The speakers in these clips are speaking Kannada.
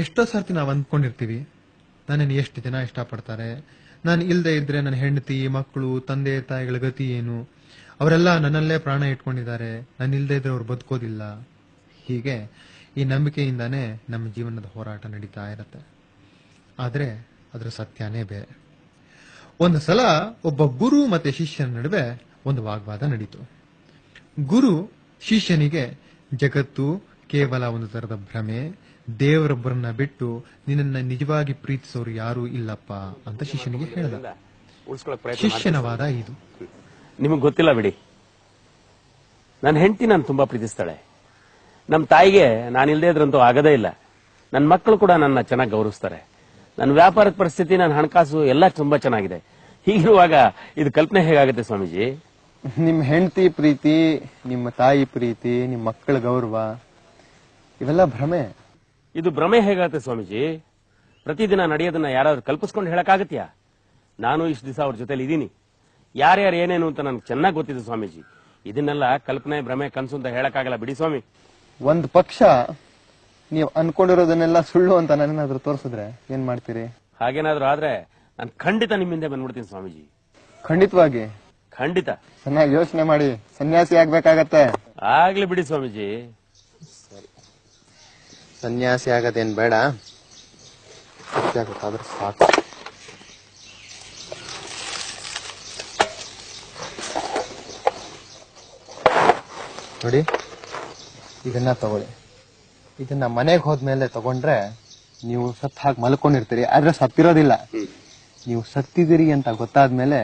ಎಷ್ಟೋ ಸರ್ತಿ ನಾವು ಅಂದ್ಕೊಂಡಿರ್ತೀವಿ, ನನ್ನನ್ನು ಎಷ್ಟು ಜನ ಇಷ್ಟಪಡ್ತಾರೆ, ನಾನು ಇಲ್ಲದೆ ಇದ್ರೆ ನನ್ನ ಹೆಂಡತಿ, ಮಕ್ಕಳು, ತಂದೆ ತಾಯಿಗಳ ಗತಿ ಏನು, ಅವರೆಲ್ಲ ನನ್ನಲ್ಲೇ ಪ್ರಾಣ ಇಟ್ಕೊಂಡಿದ್ದಾರೆ, ನಾನು ಇಲ್ಲದೆ ಇದ್ರೆ ಅವ್ರು ಬದುಕೋದಿಲ್ಲ. ಹೀಗೆ ಈ ನಂಬಿಕೆಯಿಂದಾನೇ ನಮ್ಮ ಜೀವನದ ಹೋರಾಟ ನಡೀತಾ ಇರತ್ತೆ. ಆದರೆ ಅದರ ಸತ್ಯನೇ ಬೇರೆ. ಒಂದು ಸಲ ಒಬ್ಬ ಗುರು ಮತ್ತೆ ಶಿಷ್ಯನ ನಡುವೆ ಒಂದು ವಾಗ್ವಾದ ನಡೀತು. ಗುರು ಶಿಷ್ಯನಿಗೆ ಜಗತ್ತು ಕೇವಲ ಒಂದು ತರದ ಭ್ರಮೆ, ದೇವರೊಬ್ಬರನ್ನ ಬಿಟ್ಟು ನಿನ್ನನ್ನ ನಿಜವಾಗಿ ಪ್ರೀತಿಸೋರು ಯಾರೂ ಇಲ್ಲಪ್ಪ ಅಂತ ಶಿಷ್ಯನಿಗೆ ಹೇಳಿದ. ಶಿಷ್ಯನ ವಾದ ಇದು. ನಿಮಗ್ ಗೊತ್ತಿಲ್ಲ ಬಿಡಿ, ನನ್ನ ಹೆಂಡತಿ ನಾನು ತುಂಬಾ ಪ್ರೀತಿಸ್ತಾಳೆ. ನಮ್ಮ ತಾಯಿಗೆ ನಾನಿಲ್ದೇ ಇದ್ರಂತೂ ಆಗದೇ ಇಲ್ಲ. ನನ್ನ ಮಕ್ಕಳು ಕೂಡ ನನ್ನ ಚೆನ್ನಾಗಿ ಗೌರವಿಸ್ತಾರೆ. ನನ್ನ ವ್ಯಾಪಾರದ ಪರಿಸ್ಥಿತಿ, ನನ್ನ ಹಣಕಾಸು ಎಲ್ಲ ತುಂಬಾ ಚೆನ್ನಾಗಿದೆ. ಹೀಗಿರುವಾಗ ಇದು ಕಲ್ಪನೆ ಹೇಗಾಗುತ್ತೆ ಸ್ವಾಮೀಜಿ? ನಿಮ್ ಹೆಂಡತಿ ಪ್ರೀತಿ, ನಿಮ್ಮ ತಾಯಿ ಪ್ರೀತಿ, ನಿಮ್ಮ ಮಕ್ಕಳ ಗೌರವ ಇವೆಲ್ಲ ಭ್ರಮೆ. ಇದು ಭ್ರಮೆ ಹೇಗಾಗುತ್ತೆ ಸ್ವಾಮೀಜಿ? ಪ್ರತಿದಿನ ನಡೆಯೋದನ್ನ ಯಾರಾದ್ರೂ ಕಲ್ಪಿಸ್ಕೊಂಡು ಹೇಳಕ್ಕಾಗತ್ಯಾ? ನಾನು ಇಷ್ಟು ದಿವಸ ಅವ್ರ ಜೊತೆಲಿ ಇದ್ದೀನಿ. ಯಾರ್ಯಾರು ಏನೇನು ಅಂತ ನನ್ಗೆ ಚೆನ್ನಾಗಿ ಗೊತ್ತಿದೆ ಸ್ವಾಮೀಜಿ. ಇದನ್ನೆಲ್ಲ ಕಲ್ಪನೆ, ಭ್ರಮೆ, ಕನಸು ಅಂತ ಹೇಳಕ್ಕಾಗಲ್ಲ ಬಿಡಿ ಸ್ವಾಮಿ. ಒಂದ್ ಪಕ್ಷ ನೀವು ಅನ್ಕೊಂಡಿರೋದನ್ನೆಲ್ಲ ಸುಳ್ಳು ಅಂತ ನನ್ನೇನಾದ್ರೂ ತೋರಿಸಿದ್ರೆ ಏನ್ ಮಾಡ್ತೀರಿ? ಹಾಗೇನಾದ್ರೂ ಆದ್ರೆ ನಾನು ಖಂಡಿತ ನಿಮ್ಮಿಂದ ಬಂದ್ಬಿಡ್ತೀನಿ ಸ್ವಾಮೀಜಿ. ಖಂಡಿತವಾಗಿ? ಖಂಡಿತ. ಚೆನ್ನಾಗಿ ಯೋಚನೆ ಮಾಡಿ ಸನ್ಯಾಸಿ ಆಗ್ಬೇಕಾಗತ್ತೆ. ಆಗ್ಲಿ ಬಿಡಿ ಸ್ವಾಮೀಜಿ. ಸನ್ಯಾಸಿ ಆಗದೇನ್ ಬೇಡ, ಗೊತ್ತಾದ್ರೆ ಸಾಕು. ನೋಡಿ, ಇದನ್ನ ತಗೊಳ್ಳಿ. ಇದನ್ನ ಮನೆಗೆ ಹೋದ್ಮೇಲೆ ತಗೊಂಡ್ರೆ ನೀವು ಸತ್ ಹಾಕಿ ಮಲ್ಕೊಂಡಿರ್ತೀರಿ, ಆದ್ರೆ ಸತ್ತಿರೋದಿಲ್ಲ. ನೀವು ಸತ್ತಿದಿರಿ ಅಂತ ಗೊತ್ತಾದ್ಮೇಲೆ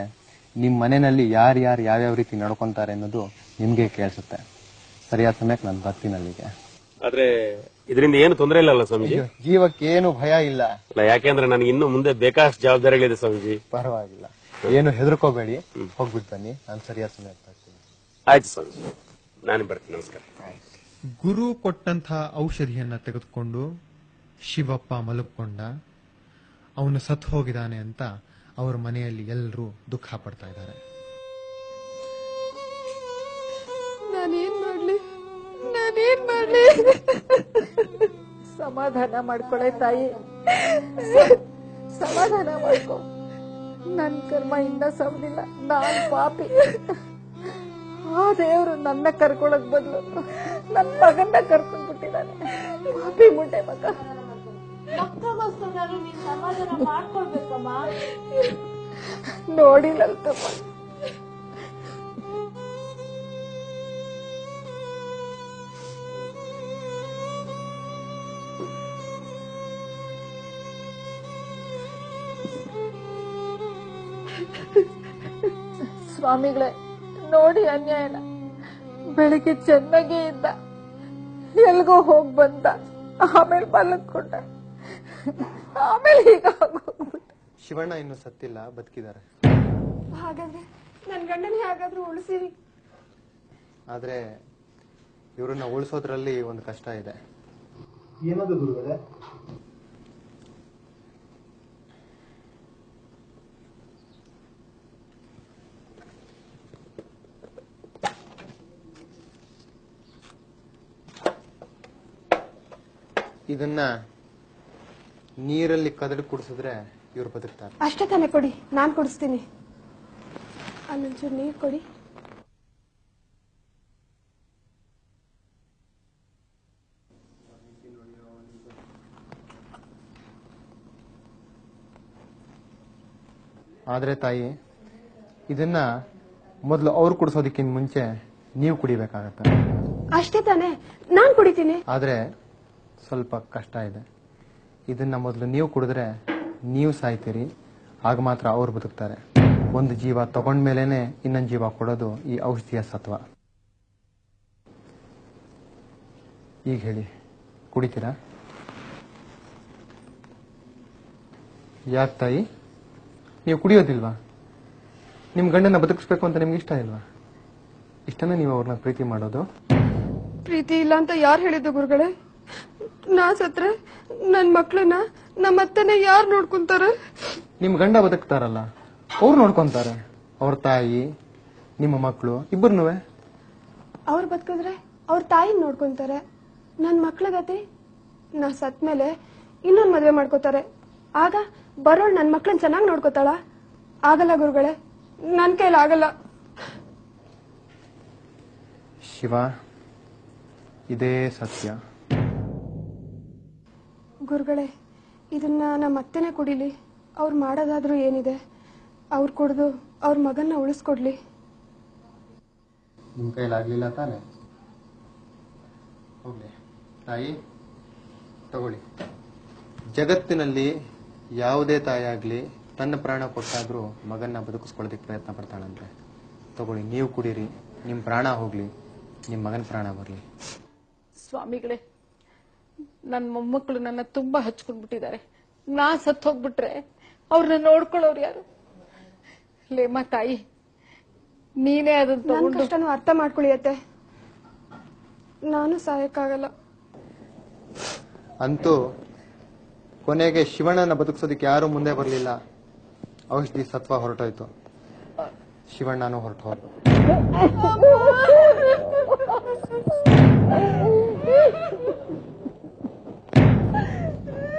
ನಿಮ್ ಮನೆಯಲ್ಲಿ ಯಾರ್ಯಾರು ಯಾವ್ಯಾವ ರೀತಿ ನಡ್ಕೊಂತಾರೆ ಅನ್ನೋದು ನಿಮ್ಗೆ ಕೇಳಿಸುತ್ತೆ. ಸರಿಯಾದ ಸಮಯಕ್ಕೆ ನಾನು ಬರ್ತೀನಿ ಅಲ್ಲಿಗೆ. ಆದ್ರೆ ಇದರಿಂದ ಏನು ತೊಂದರೆ ಇಲ್ಲ ಸ್ವಾಮೀಜಿ? ಜೀವಕ್ಕೆ ಏನು ಭಯ ಇಲ್ಲ. ಯಾಕೆಂದ್ರೆ ನನಗೆ ಇನ್ನು ಮುಂದೆ ಬೇಕಾಷ್ಟು ಜವಾಬ್ದಾರಿಗಳಿದೆ ಸ್ವಾಮೀಜಿ. ಪರವಾಗಿಲ್ಲ, ಏನು ಹೆದರ್ಕೋಬೇಡಿ. ಹೋಗ್ಬಿಟ್ಟು ಬನ್ನಿ, ನಾನು ಸರಿಯಾದ ಸಮಯಕ್ಕೆ ಬರ್ತೀನಿ. ಆಯ್ತು ಸ್ವಾಮೀಜಿ, ನಾನು ಬರ್ತೀನಿ. ನಮಸ್ಕಾರ. ಗುರು ಕೊಟ್ಟಂತ ಔಷಧಿಯನ್ನ ತೆಗೆದುಕೊಂಡು ಶಿವಪ್ಪ ಮಲಗಿಕೊಂಡ. ಅವನು ಸತ್ತು ಹೋಗಿದ್ದಾನೆ ಅಂತ ಅವರ ಮನೆಯಲ್ಲಿ ಎಲ್ಲರೂ ದುಃಖ ಪಡ್ತಾ ಇದ್ದಾರೆ. ನಾನೇನ್ ಮಾಡ್ಲಿ? ಸಮಾಧಾನ ಮಾಡ್ಕೊಳೆ ತಾಯಿ, ಸಮಾಧಾನ ಮಾಡ್ಕೊ. ನನ್ ಕರ್ಮ ಇನ್ನ ಸವದಿಲ್ಲ, ನಾನ್ ಪಾಪಿ. ಆ ದೇವ್ರು ನನ್ನ ಕರ್ಕೊಳಕ್ ಬದಲು ನನ್ ಮಗನ್ನ ಕರ್ಕೊಂಡ್ಬಿಟ್ಟಿದ್ದಾನೆ. ಪಾಪಿ ಮುಟ್ಟೆ ಮಗ. ಸಮಾಧಾನ ಮಾಡ್ಕೊಳ್ಬೇಕಮ್ಮ. ನೋಡಿಲ್ಲಲ್ತಮ್ಮ, ಸ್ವಾಮಿಗಳೇ ನೋಡಿ ಅನ್ಯಾಯನ. ಬೆಳಿಗ್ಗೆ ಚೆನ್ನಾಗೇ ಇದ್ದ, ಎಲ್ಗೋ ಹೋಗ್ ಬಂದ, ಆಮೇಲೆ ಮಲಗ್ಕೊಂಡ, ಆಮೇಲೆ ಈಗ ಹೋಗ್ಬಿಟ್ಟ. ಶಿವಣ್ಣ ಇನ್ನು ಸತ್ತಿಲ್ಲ, ಬದುಕಿದ್ದಾರೆ. ಹಾಗಾದ್ರೆ ನನ್ ಗಂಡನ ಹೇಗಾದ್ರೂ ಉಳಿಸಿರಿ. ಆದ್ರೆ ಇವ್ರನ್ನ ಉಳಿಸೋದ್ರಲ್ಲಿ ಒಂದು ಕಷ್ಟ ಇದೆ. ಏನದು ಗುರುಗಳೇ? ಇದನ್ನ ನೀರಲ್ಲಿ ಕದಡಿ ಕುಡಿಸಿದ್ರೆ ಇವ್ರು ಬದುಕ್ತಾರೆ. ಅಷ್ಟೇ ತಾನೇ, ಕೊಡಿ, ನಾನ್ ಕುಡಿಸ್ತೀನಿ. ಅಲ್ಲೊಂಚೂರು ನೀರ್ ಕೊಡಿ. ಆದ್ರೆ ತಾಯಿ, ಇದನ್ನ ಮೊದಲು ಅವ್ರು ಕುಡಿಸೋದಕ್ಕಿಂತ ಮುಂಚೆ ನೀವು ಕುಡಿಬೇಕಾಗತ್ತೆ. ಅಷ್ಟೇ ತಾನೇ, ನಾನ್ ಕುಡಿತೀನಿ. ಆದ್ರೆ ಸ್ವಲ್ಪ ಕಷ್ಟ ಇದೆ. ಇದನ್ನ ಮೊದಲು ನೀವು ಕುಡಿದ್ರೆ ನೀವು ಸಾಯ್ತೀರಿ, ಆಗ ಮಾತ್ರ ಅವ್ರು ಬದುಕ್ತಾರೆ. ಒಂದು ಜೀವ ತಗೊಂಡ್ಮೇಲೆನೆ ಇನ್ನೊಂದು ಜೀವ ಕೊಡೋದು ಈ ಔಷಧಿಯ ಸತ್ವ. ಈಗ ಹೇಳಿ, ಕುಡಿತೀರಾ? ಯಾಕೆ ತಾಯಿ, ನೀವು ಕುಡಿಯೋದಿಲ್ವಾ? ನಿಮ್ ಗಂಡನ ಬದುಕಿಸ್ಬೇಕು ಅಂತ ನಿಮ್ಗೆ ಇಷ್ಟ ಇಲ್ವಾ? ಇಷ್ಟನೇ ನೀವು ಅವ್ರನ್ನ ಪ್ರೀತಿ ಮಾಡೋದು? ಪ್ರೀತಿ ಇಲ್ಲ ಅಂತ ಯಾರು ಹೇಳಿದ್ದು ಗುರುಗಳೇ? ನಾ ಸತ್ರೆ ನನ್ ಮಕ್ಳನ್ನ ನಮ್ಮತ್ತನೇ ಯಾರು ನೋಡ್ಕೊಂತಾರೆ? ನಿಮ್ ಗಂಡ ಬದುಕ್ತಾರಲ್ಲ, ಅವ್ರು ನೋಡ್ಕೊಂತಾರೆ. ಅವ್ರ ತಾಯಿ, ನಿಮ್ಮ ಮಕ್ಕಳು ಇಬ್ಬರನ್ನೂ. ಅವ್ರು ಬದುಕಿದ್ರೆ ಅವ್ರ ತಾಯಿ ನೋಡ್ಕೊಂತಾರೆ. ನನ್ ಮಕ್ಳ ಗತಿ, ನಾ ಸತ್ಮೇಲೆ ಇನ್ನೊಂದು ಮದುವೆ ಮಾಡ್ಕೋತಾರೆ. ಆಗ ಬರೋಳ್ ನನ್ನ ಮಕ್ಳನ್ನ ಚೆನ್ನಾಗಿ ನೋಡ್ಕೋತಾಳ? ಆಗಲ್ಲ ಗುರುಗಳೇ, ನನ್ನ ಕೈಲಿ ಆಗಲ್ಲ. ಶಿವ, ಇದೇ ಸತ್ಯ. ಗುರುಗಳೇ, ಇದನ್ನ ನಮ್ಮ ಅತ್ತೆನೇ ಕುಡಿಲಿ. ಅವ್ರು ಮಾಡೋದಾದ್ರೂ ಏನಿದೆ, ಅವ್ರು ಕುಡಿದು ಅವ್ರ ಮಗನ್ನ ಉಳಿಸ್ಕೊಡ್ಲಿ. ನಿಮ್ಮ ಕೈಲಾಗ್ಲಿಲ್ಲ ತಾನೆ? ಹೋಗ್ಲಿ ತಾಯಿ, ತಗೊಳ್ಳಿ. ಜಗತ್ತಿನಲ್ಲಿ ಯಾವುದೇ ತಾಯಿ ಆಗ್ಲಿ ತನ್ನ ಪ್ರಾಣ ಕೊಟ್ಟಾದ್ರೂ ಮಗನ್ನ ಬದುಕಿಸ್ಕೊಳ್ಳೋದಕ್ಕೆ ಪ್ರಯತ್ನ ಪಡ್ತಾಳಂತೆ. ತಗೊಳ್ಳಿ, ನೀವು ಕುಡೀರಿ. ನಿಮ್ಮ ಪ್ರಾಣ ಹೋಗ್ಲಿ, ನಿಮ್ಮ ಮಗನ ಪ್ರಾಣ ಬರಲಿ. ಸ್ವಾಮಿಗಳೇ, ನನ್ನ ಮೊಮ್ಮಕ್ಕಳು ನನ್ನ ತುಂಬಾ ಹಚ್ಕೊಂಡ್ಬಿಟ್ಟಿದ್ದಾರೆ. ನಾ ಸತ್ತು ಹೋಗ್ಬಿಟ್ರೆ ಅವ್ರನ್ನ ನೋಡ್ಕೊಳ್ಳೋರು ಯಾರು? ಲೇಮ ತಾಯಿ, ನೀನೇ ಅದನ್ನ ನನ್ನ ತಗೊಂಡು ಕಷ್ಟನೂ ಅರ್ಥ ಮಾಡ್ಕೊಳ್ಳಿ ಅತ್ತೆ. ನಾನು ಸಾಯಕ್ಕಾಗಲ್ಲ. ಅಂತೂ ಕೊನೆಗೆ ಶಿವಣ್ಣನ ಬದುಕಿಸೋದಕ್ಕೆ ಯಾರು ಮುಂದೆ ಬರಲಿಲ್ಲ. ಔಷಧಿ ಸತ್ವ ಹೊರಟೋಯ್ತು, ಶಿವಣ್ಣನೂ ಹೊರಟು ಹೋದ್ರು.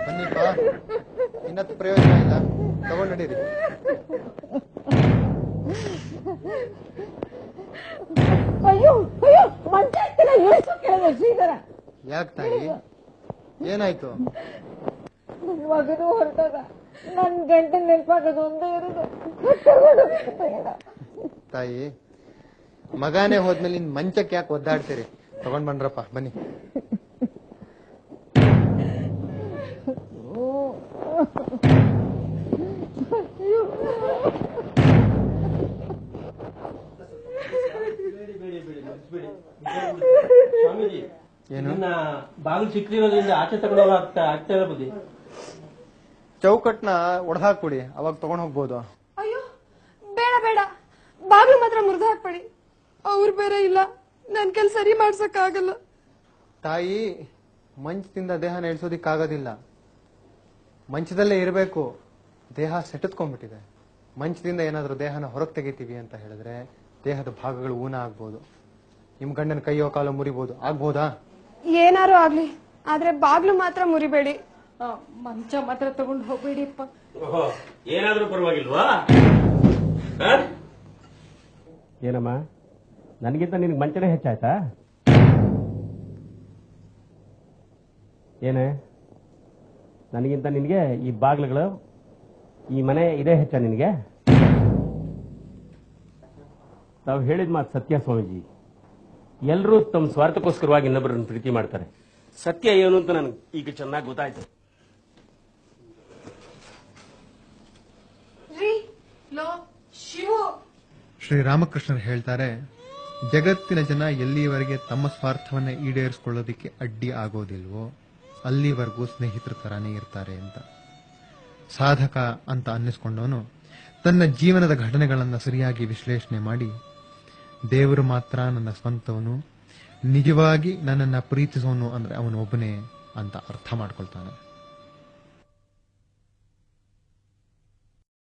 ಬನ್ನಿಪ್ಪ, ಇನ್ನತ್ತು ಪ್ರಯೋಜನ ಇಲ್ಲ, ತಗೊಂಡು ನಡೀರಿ. ಅಯ್ಯೋ ಅಯ್ಯೋ, ಮಂಚ ಶ್ರೀಧರ, ಯಾಕೆ ತಾಯಿ, ಏನಾಯ್ತು? ಮಗನು ಹೊರಟಾಗ ನನ್ ಗಂಟೆ ನೆನಪಾಗೋದು ಒಂದೇ ಇರೋದು. ತಾಯಿ, ಮಗಾನೇ ಹೋದ್ಮೇಲೆ ನಿನ್ ಮಂಚಕ್ಕೆ ಯಾಕೆ ಒದ್ದಾಡ್ತೀರಿ? ತಗೊಂಡ್ ಬಂದ್ರಪ್ಪ, ಬನ್ನಿ. ಏನು ಬಾಗಿಲು ಸಿಕ್ಕಿರೋದ್ರಿಂದ ಆಚೆ ತಗೊಂಡೋಗ ಆಗ್ತಾ ಇಲ್ಲ ಬುದ್ಧಿ. ಚೌಕಟ್ನ ಒಡೆದಾಕ್ಬಿಡಿ, ಅವಾಗ ತಗೊಂಡ್ ಹೋಗ್ಬೋದು. ಅಯ್ಯೋ ಬೇಡ ಬೇಡ, ಬಾಗ್ಲು ಮಾತ್ರ ಮುರಿದು ಹಾಕ್ಬೇಡಿ. ಅವ್ರು ಬೇರೆ ಇಲ್ಲ, ನನ್ ಕೆಲ್ ಸರಿ ಮಾಡ್ಸಕ್ ಆಗಲ್ಲ. ತಾಯಿ, ಮಂಚದಿಂದ ದೇಹನ ಇಳಿಸೋದಿಕ್ಕಾಗೋದಿಲ್ಲ. ಮಂಚದಲ್ಲೇ ಇರಬೇಕು. ದೇಹ ಸೆಟತ್ಕೊಂಡ್ಬಿಟ್ಟಿದೆ. ಮಂಚದಿಂದ ಏನಾದ್ರೂ ದೇಹನ ಹೊರಗೆ ತೆಗಿತೀವಿ ಅಂತ ಹೇಳಿದ್ರೆ ದೇಹದ ಭಾಗಗಳು ಊನ ಆಗ್ಬೋದು. ನಿಮ್ ಗಂಡನ ಕೈಯೋ ಕಾಲೋ ಮುರಿಬೋದು. ಆಗ್ಬೋದಾ? ಏನಾರು ಆಗ್ಲಿ, ಆದ್ರೆ ಬಾಗ್ಲು ಮಾತ್ರ ಮುರಿಬೇಡಿ. ಮಂಚ ಮಾತ್ರ ತಗೊಂಡು ಹೋಗ್ಬೇಡಿಪ್ಪ. ಏನಾದ್ರೂ ಪರವಾಗಿಲ್ವಾ? ಏನಮ್ಮ, ನನಗಿಂತ ನಿನಗೆ ಮಂಚನೇ ಹೆಚ್ಚಾಯ್ತಾ? ಏನೇ, ನನಗಿಂತ ನಿನಗೆ ಈ ಬಾಗ್ಲುಗಳು, ಈ ಮನೆ ಇದೇ ಹೆಚ್ಚ ನಿನಗೆ? ತಾವು ಹೇಳಿದ ಮಾತು ಸತ್ಯ ಸ್ವಾಮೀಜಿ. ಎಲ್ಲರೂ ತಮ್ಮ ಸ್ವಾರ್ಥಕ್ಕೋಸ್ಕರವಾಗಿ ಇನ್ನೊಬ್ಬರನ್ನು ಪ್ರೀತಿ ಮಾಡ್ತಾರೆ. ಸತ್ಯ ಏನು ಅಂತ ನನಗೆ ಈಗ ಚೆನ್ನಾಗಿ ಗೊತ್ತಾಯ್ತು. ಶ್ರೀರಾಮಕೃಷ್ಣರು ಹೇಳ್ತಾರೆ, ಜಗತ್ತಿನ ಜನ ಎಲ್ಲಿವರೆಗೆ ತಮ್ಮ ಸ್ವಾರ್ಥವನ್ನ ಈಡೇರಿಸಿಕೊಳ್ಳೋದಿಕ್ಕೆ ಅಡ್ಡಿ ಆಗೋದಿಲ್ವೋ ಅಲ್ಲಿವರೆಗೂ ಸ್ನೇಹಿತರ ತರಾನೇ ಇರ್ತಾರೆ ಅಂತ. ಸಾಧಕ ಅಂತ ಅನ್ನಿಸ್ಕೊಂಡವನು ತನ್ನ ಜೀವನದ ಘಟನೆಗಳನ್ನ ಸರಿಯಾಗಿ ವಿಶ್ಲೇಷಣೆ ಮಾಡಿ, ದೇವರು ಮಾತ್ರ ನನ್ನ ಸ್ವಂತವನು, ನಿಜವಾಗಿ ನನ್ನನ್ನ ಪ್ರೀತಿಸೋನು ಅಂದ್ರೆ ಅವನು ಒಬ್ಬನೇ ಅಂತ ಅರ್ಥ ಮಾಡ್ಕೊಳ್ತಾನೆ.